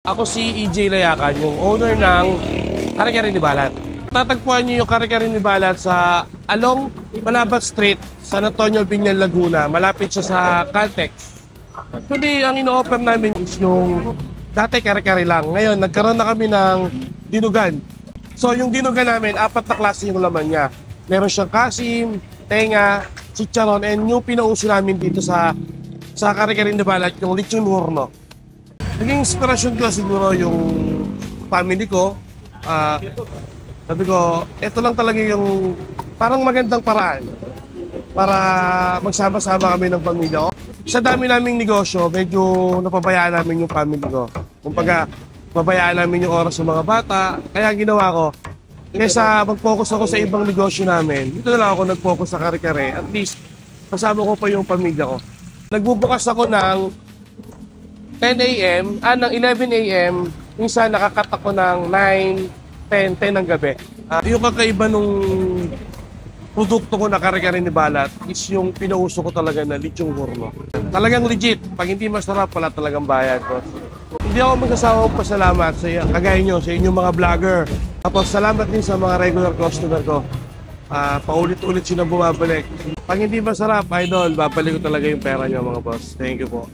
Ako si EJ Layakan, yung owner ng Kare-Kare ni Balat. Tatagpuan niyo yung Kare-Kare ni Balat sa along Malabat Street, San Antonio, Binyan, Laguna. Malapit siya sa Caltex. Actually, ang ino-offer namin is yung dati Kare-Kare lang. Ngayon, nagkaroon na kami ng dinugan. So, yung dinugan namin, 4 na klase yung laman niya. Meron siyang kasim, tenga, chicharon, and yung pinauso namin dito sa Kare-Kare ni Balat, yung lechon horno. Naging inspirasyon ko siguro yung family ko. Sabi ko, ito lang talaga yung parang magandang paraan para magsama-sama kami ng pamilya ko. Sa dami naming negosyo, medyo napabayaan namin yung family ko. Kumbaga, pabayaan namin yung oras sa mga bata. Kaya ginawa ko, kaysa mag-focus ako sa ibang negosyo namin, dito na lang ako nag-focus sa Kare-Kare. At least, kasama ko pa yung pamilya ko. Nagbubukas ako ng 10 a.m., ng 11 a.m., minsan nakakat ako ng 9, 10 ng gabi. Yung kakaiba nung produkto ko na Kare-Kare ni Balat is yung pinauso ko talaga na lechong horno. Talagang legit. Pag hindi masarap, wala talagang bayad ko. Hindi ako magsasawang pasalamat sa kagaya nyo, sa inyong mga vlogger. Tapos salamat din sa mga regular customer ko. Paulit-ulit sila bumabalik. Pag hindi masarap, idol, babalik ko talaga yung pera nyo mga boss. Thank you po.